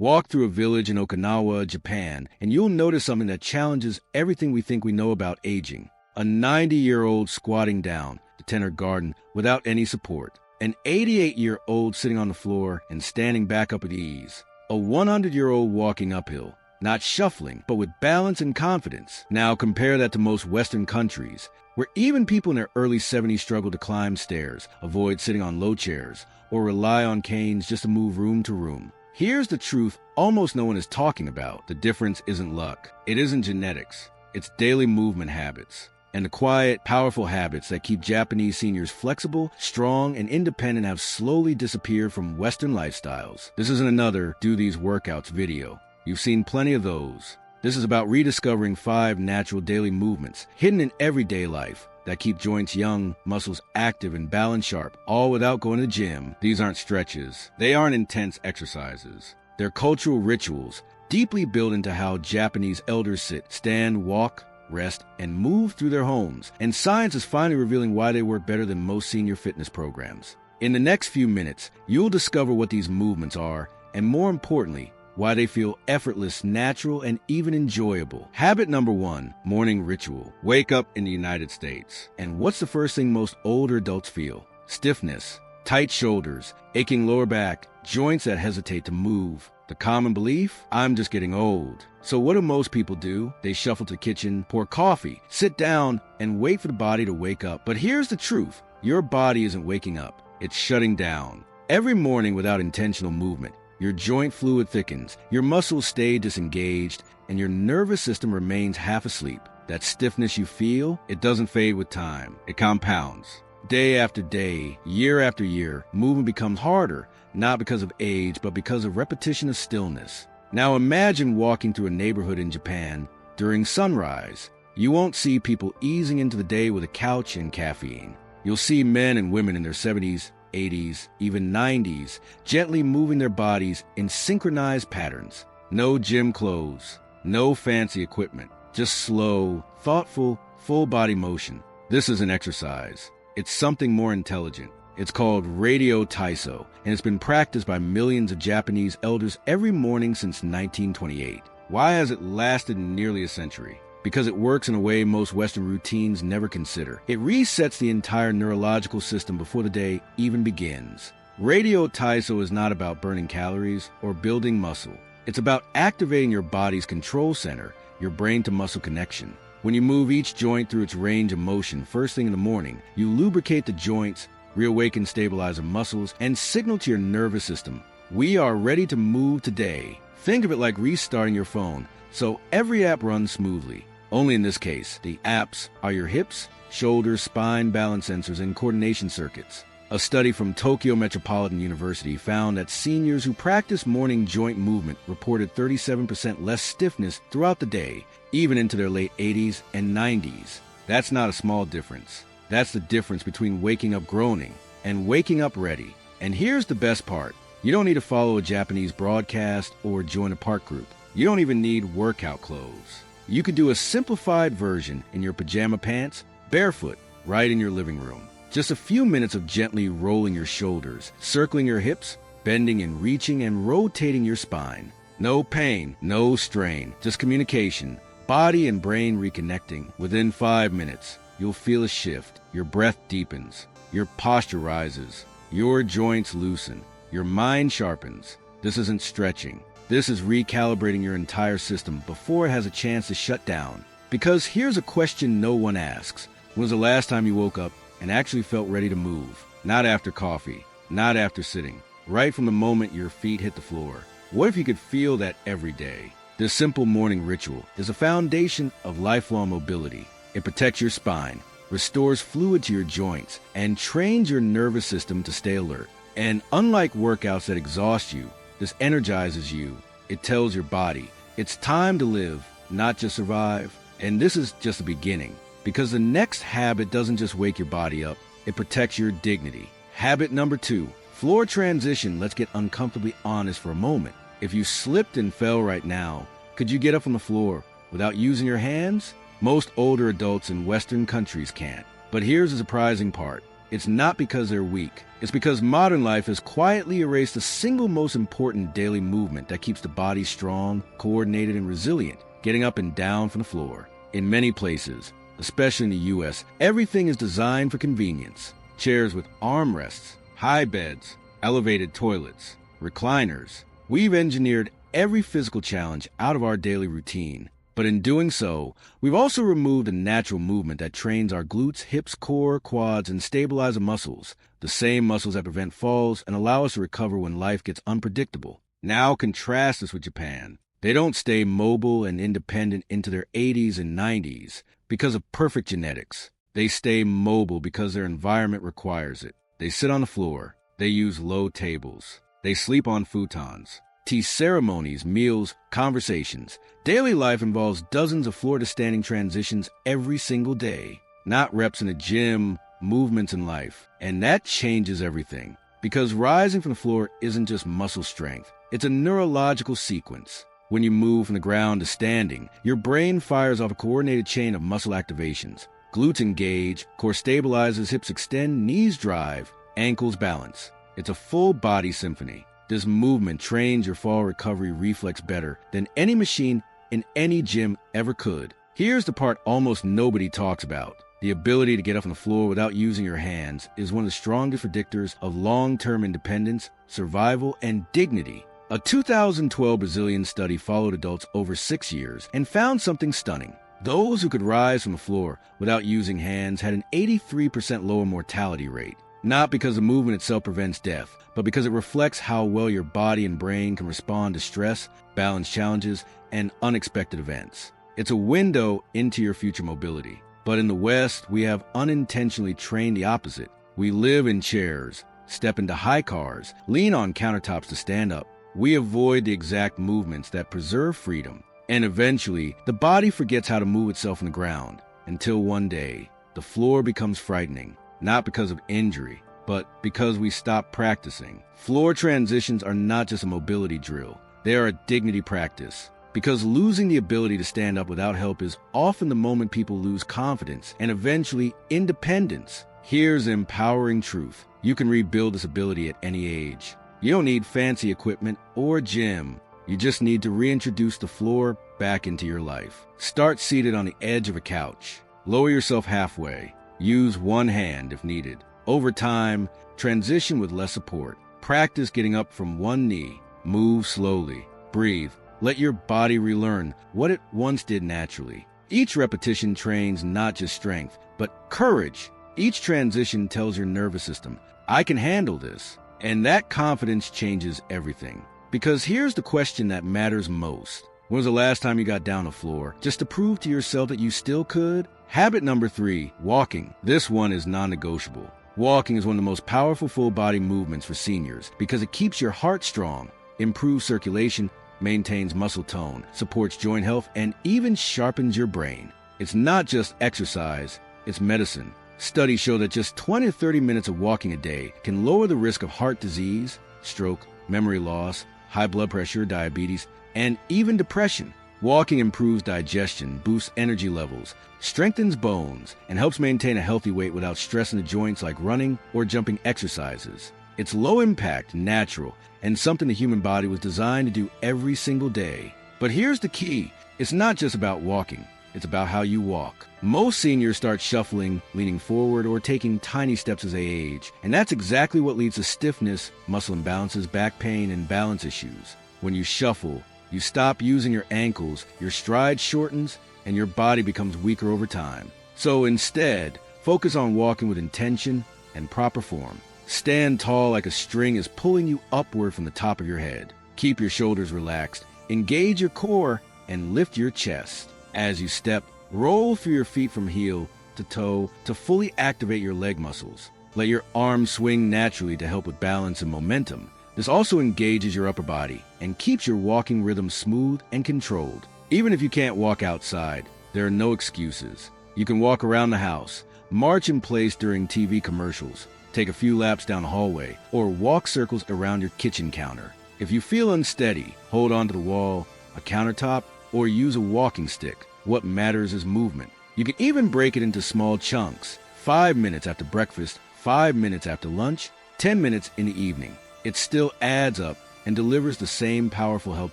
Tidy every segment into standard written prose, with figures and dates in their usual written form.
Walk through a village in Okinawa, Japan, and you'll notice something that challenges everything we think we know about aging. A 90-year-old squatting down to tend her garden without any support. An 88-year-old sitting on the floor and standing back up at ease. A 100-year-old walking uphill, not shuffling, but with balance and confidence. Now compare that to most Western countries, where even people in their early 70s struggle to climb stairs, avoid sitting on low chairs, or rely on canes just to move room to room. Here's the truth almost no one is talking about. The difference isn't luck. It isn't genetics. It's daily movement habits. And the quiet, powerful habits that keep Japanese seniors flexible, strong, and independent have slowly disappeared from Western lifestyles. This isn't another do these workouts video. You've seen plenty of those. This is about rediscovering 5 natural daily movements hidden in everyday life that keep joints young, muscles active, and balance sharp, all without going to the gym. These aren't stretches. They aren't intense exercises. They're cultural rituals, deeply built into how Japanese elders sit, stand, walk, rest, and move through their homes. And science is finally revealing why they work better than most senior fitness programs. In the next few minutes, you'll discover what these movements are, and more importantly, why they feel effortless, natural, and even enjoyable. Habit number 1, morning ritual. Wake up in the United States. And what's the first thing most older adults feel? Stiffness, tight shoulders, aching lower back, joints that hesitate to move. The common belief? I'm just getting old. So what do most people do? They shuffle to the kitchen, pour coffee, sit down, and wait for the body to wake up. But here's the truth. Your body isn't waking up. It's shutting down. Every morning without intentional movement, your joint fluid thickens, your muscles stay disengaged, and your nervous system remains half asleep. That stiffness you feel, it doesn't fade with time. It compounds. Day after day, year after year, movement becomes harder, not because of age, but because of repetition of stillness. Now imagine walking through a neighborhood in Japan during sunrise. You won't see people easing into the day with a couch and caffeine. You'll see men and women in their 70s, 80s, even 90s, gently moving their bodies in synchronized patterns. No gym clothes, no fancy equipment, just slow, thoughtful, full-body motion. This is an exercise. It's something more intelligent. It's called Radio Taiso, and it's been practiced by millions of Japanese elders every morning since 1928. Why has it lasted nearly a century? Because it works in a way most Western routines never consider. It resets the entire neurological system before the day even begins. Radio Taiso is not about burning calories or building muscle. It's about activating your body's control center, your brain-to-muscle connection. When you move each joint through its range of motion first thing in the morning, you lubricate the joints, reawaken stabilizer muscles, and signal to your nervous system, we are ready to move today. Think of it like restarting your phone, so every app runs smoothly. Only in this case, the apps are your hips, shoulders, spine, balance sensors, and coordination circuits. A study from Tokyo Metropolitan University found that seniors who practice morning joint movement reported 37% less stiffness throughout the day, even into their late 80s and 90s. That's not a small difference. That's the difference between waking up groaning and waking up ready. And here's the best part. You don't need to follow a Japanese broadcast or join a park group. You don't even need workout clothes. You could do a simplified version in your pajama pants, barefoot, right in your living room. Just a few minutes of gently rolling your shoulders, circling your hips, bending and reaching and rotating your spine. No pain, no strain, just communication, body and brain reconnecting. Within 5 minutes, you'll feel a shift. Your breath deepens. Your posture rises. Your joints loosen. Your mind sharpens. This isn't stretching. This is recalibrating your entire system before it has a chance to shut down. Because here's a question no one asks. When was the last time you woke up and actually felt ready to move? Not after coffee. Not after sitting. Right from the moment your feet hit the floor. What if you could feel that every day? This simple morning ritual is a foundation of lifelong mobility. It protects your spine, restores fluid to your joints, and trains your nervous system to stay alert. And unlike workouts that exhaust you, this energizes you. It tells your body, it's time to live, not just survive. And this is just the beginning, because the next habit doesn't just wake your body up, it protects your dignity. Habit number 2, floor transition. Let's get uncomfortably honest for a moment. If you slipped and fell right now, could you get up from the floor without using your hands? Most older adults in Western countries can't. But here's the surprising part. it's not because they're weak. It's because modern life has quietly erased the single most important daily movement that keeps the body strong, coordinated, and resilient, getting up and down from the floor. In many places, especially in the U.S., everything is designed for convenience. Chairs with armrests, high beds, elevated toilets, recliners. We've engineered every physical challenge out of our daily routine. But in doing so, we've also removed a natural movement that trains our glutes, hips, core, quads, and stabilizer muscles, the same muscles that prevent falls and allow us to recover when life gets unpredictable. Now contrast this with Japan. They don't stay mobile and independent into their 80s and 90s because of perfect genetics. They stay mobile because their environment requires it. They sit on the floor. They use low tables. They sleep on futons. Tea ceremonies, meals, conversations. Daily life involves dozens of floor-to-standing transitions every single day. Not reps in a gym, movements in life. And that changes everything. Because rising from the floor isn't just muscle strength. It's a neurological sequence. When you move from the ground to standing, your brain fires off a coordinated chain of muscle activations. Glutes engage, core stabilizes, hips extend, knees drive, ankles balance. It's a full-body symphony. This movement trains your fall recovery reflex better than any machine in any gym ever could. Here's the part almost nobody talks about. The ability to get up on the floor without using your hands is one of the strongest predictors of long-term independence, survival, and dignity. A 2012 Brazilian study followed adults over 6 years and found something stunning. Those who could rise from the floor without using hands had an 83% lower mortality rate. Not because the movement itself prevents death, but because it reflects how well your body and brain can respond to stress, balance challenges, and unexpected events. It's a window into your future mobility. But in the West, we have unintentionally trained the opposite. We live in chairs, step into high cars, lean on countertops to stand up. We avoid the exact movements that preserve freedom. And eventually, the body forgets how to move itself on the ground. Until one day, the floor becomes frightening. Not because of injury, but because we stop practicing. Floor transitions are not just a mobility drill. They are a dignity practice. Because losing the ability to stand up without help is often the moment people lose confidence and eventually independence. Here's the empowering truth. You can rebuild this ability at any age. You don't need fancy equipment or a gym. You just need to reintroduce the floor back into your life. Start seated on the edge of a couch. Lower yourself halfway. Use one hand if needed. Over time, transition with less support. Practice getting up from one knee. Move slowly. Breathe. Let your body relearn what it once did naturally. Each repetition trains not just strength, but courage. Each transition tells your nervous system, I can handle this. And that confidence changes everything. Because here's the question that matters most. When was the last time you got down the floor just to prove to yourself that you still could? Habit number 3, walking. This one is non-negotiable. Walking is one of the most powerful full-body movements for seniors because it keeps your heart strong, improves circulation, maintains muscle tone, supports joint health, and even sharpens your brain. It's not just exercise, it's medicine. Studies show that just 20 to 30 minutes of walking a day can lower the risk of heart disease, stroke, memory loss, high blood pressure, diabetes, and even depression. Walking improves digestion, boosts energy levels, strengthens bones, and helps maintain a healthy weight without stressing the joints like running or jumping exercises. It's low impact, natural, and something the human body was designed to do every single day. But here's the key. It's not just about walking. It's about how you walk. Most seniors start shuffling, leaning forward, or taking tiny steps as they age. And that's exactly what leads to stiffness, muscle imbalances, back pain, and balance issues. When you shuffle, you stop using your ankles, your stride shortens, and your body becomes weaker over time. So instead, focus on walking with intention and proper form. Stand tall like a string is pulling you upward from the top of your head. Keep your shoulders relaxed, engage your core, and lift your chest. As you step, roll through your feet from heel to toe to fully activate your leg muscles. Let your arms swing naturally to help with balance and momentum. This also engages your upper body and keeps your walking rhythm smooth and controlled. Even if you can't walk outside, there are no excuses. You can walk around the house, march in place during TV commercials, take a few laps down the hallway, or walk circles around your kitchen counter. If you feel unsteady, hold on to the wall, a countertop, or use a walking stick. What matters is movement. You can even break it into small chunks. 5 minutes after breakfast, 5 minutes after lunch, 10 minutes in the evening. It still adds up and delivers the same powerful health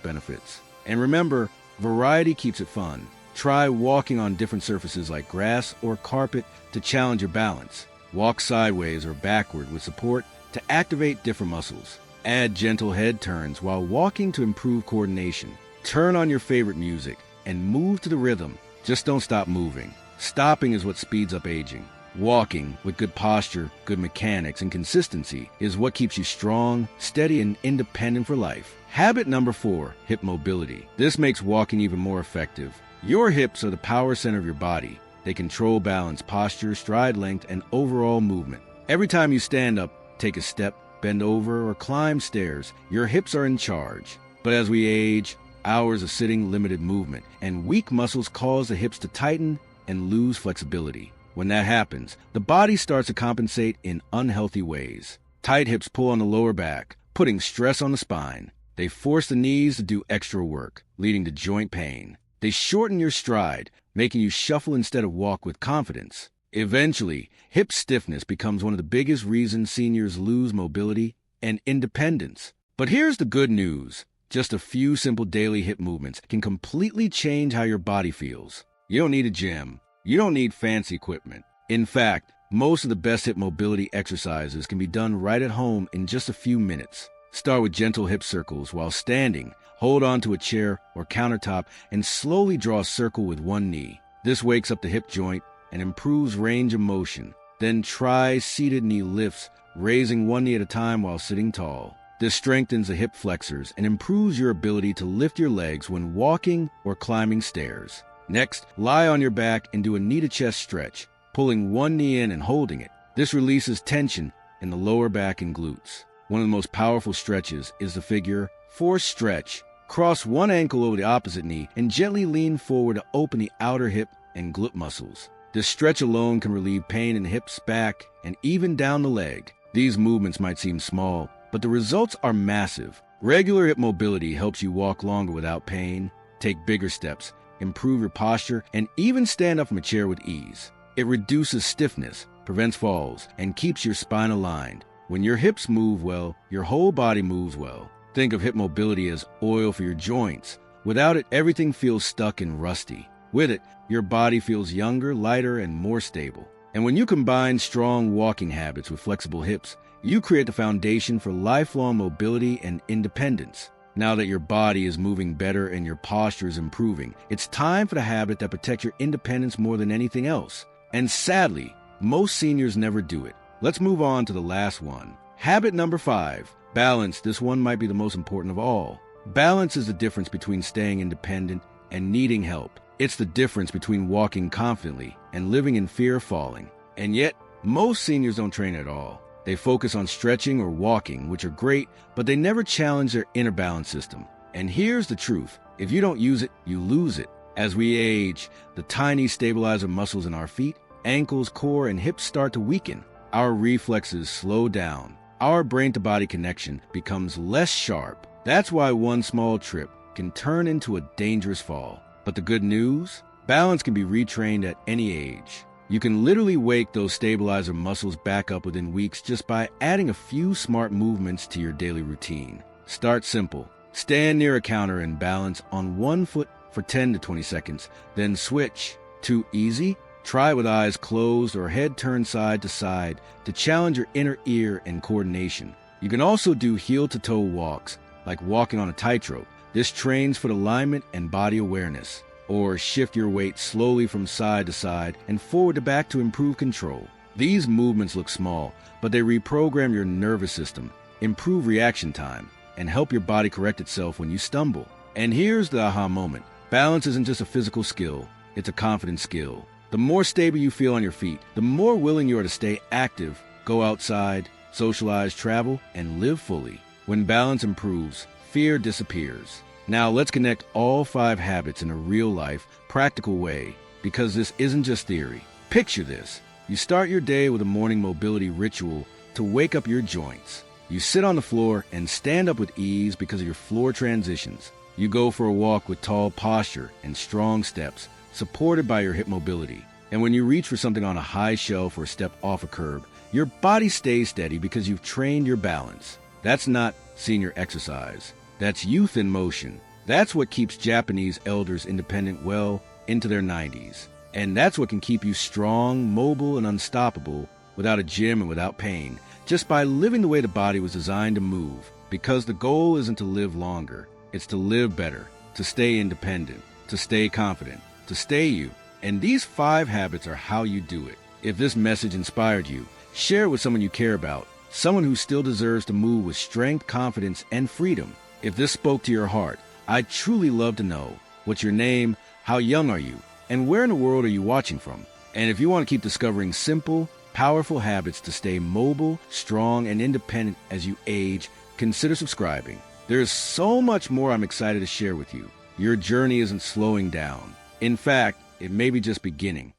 benefits. And remember, variety keeps it fun. Try walking on different surfaces like grass or carpet to challenge your balance. Walk sideways or backward with support to activate different muscles. Add gentle head turns while walking to improve coordination. Turn on your favorite music and move to the rhythm. Just don't stop moving. Stopping is what speeds up aging. Walking with good posture, good mechanics, and consistency is what keeps you strong, steady, and independent for life. Habit number 4, hip mobility. This makes walking even more effective. Your hips are the power center of your body. They control balance, posture, stride length, and overall movement. Every time you stand up, take a step, bend over, or climb stairs, your hips are in charge. But as we age, hours of sitting limited movement, and weak muscles cause the hips to tighten and lose flexibility. When that happens, the body starts to compensate in unhealthy ways. Tight hips pull on the lower back, putting stress on the spine. They force the knees to do extra work, leading to joint pain. They shorten your stride, making you shuffle instead of walk with confidence. Eventually, hip stiffness becomes one of the biggest reasons seniors lose mobility and independence. But here's the good news. Just a few simple daily hip movements can completely change how your body feels. You don't need a gym. You don't need fancy equipment. In fact, most of the best hip mobility exercises can be done right at home in just a few minutes. Start with gentle hip circles while standing. Hold on to a chair or countertop and slowly draw a circle with one knee. This wakes up the hip joint and improves range of motion. Then try seated knee lifts, raising one knee at a time while sitting tall. This strengthens the hip flexors and improves your ability to lift your legs when walking or climbing stairs. Next, lie on your back and do a knee-to-chest stretch, pulling one knee in and holding it. This releases tension in the lower back and glutes. One of the most powerful stretches is the figure 4 stretch. Cross one ankle over the opposite knee and gently lean forward to open the outer hip and glute muscles. This stretch alone can relieve pain in the hips, back, and even down the leg. These movements might seem small, but the results are massive. Regular hip mobility helps you walk longer without pain, take bigger steps, improve your posture, and even stand up from a chair with ease. It reduces stiffness, prevents falls, and keeps your spine aligned. When your hips move well, your whole body moves well. Think of hip mobility as oil for your joints. Without it, everything feels stuck and rusty. With it, your body feels younger, lighter, and more stable. And when you combine strong walking habits with flexible hips, you create the foundation for lifelong mobility and independence. Now that your body is moving better and your posture is improving, it's time for the habit that protects your independence more than anything else. And sadly, most seniors never do it. Let's move on to the last one. Habit number 5, balance. This one might be the most important of all. Balance is the difference between staying independent and needing help. It's the difference between walking confidently and living in fear of falling. And yet, most seniors don't train at all. They focus on stretching or walking, which are great, but they never challenge their inner balance system. And here's the truth. If you don't use it, you lose it. As we age, the tiny stabilizer muscles in our feet, ankles, core, and hips start to weaken. Our reflexes slow down. Our brain-to-body connection becomes less sharp. That's why one small trip can turn into a dangerous fall. But the good news? Balance can be retrained at any age. You can literally wake those stabilizer muscles back up within weeks just by adding a few smart movements to your daily routine. Start simple. Stand near a counter and balance on one foot for 10 to 20 seconds, then switch. Too easy? Try with eyes closed or head turned side to side to challenge your inner ear and coordination. You can also do heel-to-toe walks, like walking on a tightrope. This trains foot alignment and body awareness. Or shift your weight slowly from side to side and forward to back to improve control. These movements look small, but they reprogram your nervous system, improve reaction time, and help your body correct itself when you stumble. And here's the aha moment. Balance isn't just a physical skill, it's a confidence skill. The more stable you feel on your feet, the more willing you are to stay active, go outside, socialize, travel, and live fully. When balance improves, fear disappears. Now let's connect all 5 habits in a real-life, practical way, because this isn't just theory. Picture this. You start your day with a morning mobility ritual to wake up your joints. You sit on the floor and stand up with ease because of your floor transitions. You go for a walk with tall posture and strong steps, supported by your hip mobility. And when you reach for something on a high shelf or step off a curb, Your body stays steady because you've trained your balance. That's not senior exercise. That's youth in motion. That's what keeps Japanese elders independent well into their 90s. And that's what can keep you strong, mobile, and unstoppable without a gym and without pain, just by living the way the body was designed to move. Because the goal isn't to live longer, it's to live better, to stay independent, to stay confident, to stay you. And these 5 habits are how you do it. If this message inspired you, share it with someone you care about, someone who still deserves to move with strength, confidence, and freedom. If this spoke to your heart, I'd truly love to know. What's your name? How young are you? And where in the world are you watching from? And if you want to keep discovering simple, powerful habits to stay mobile, strong, and independent as you age, consider subscribing. There's so much more I'm excited to share with you. Your journey isn't slowing down. In fact, it may be just beginning.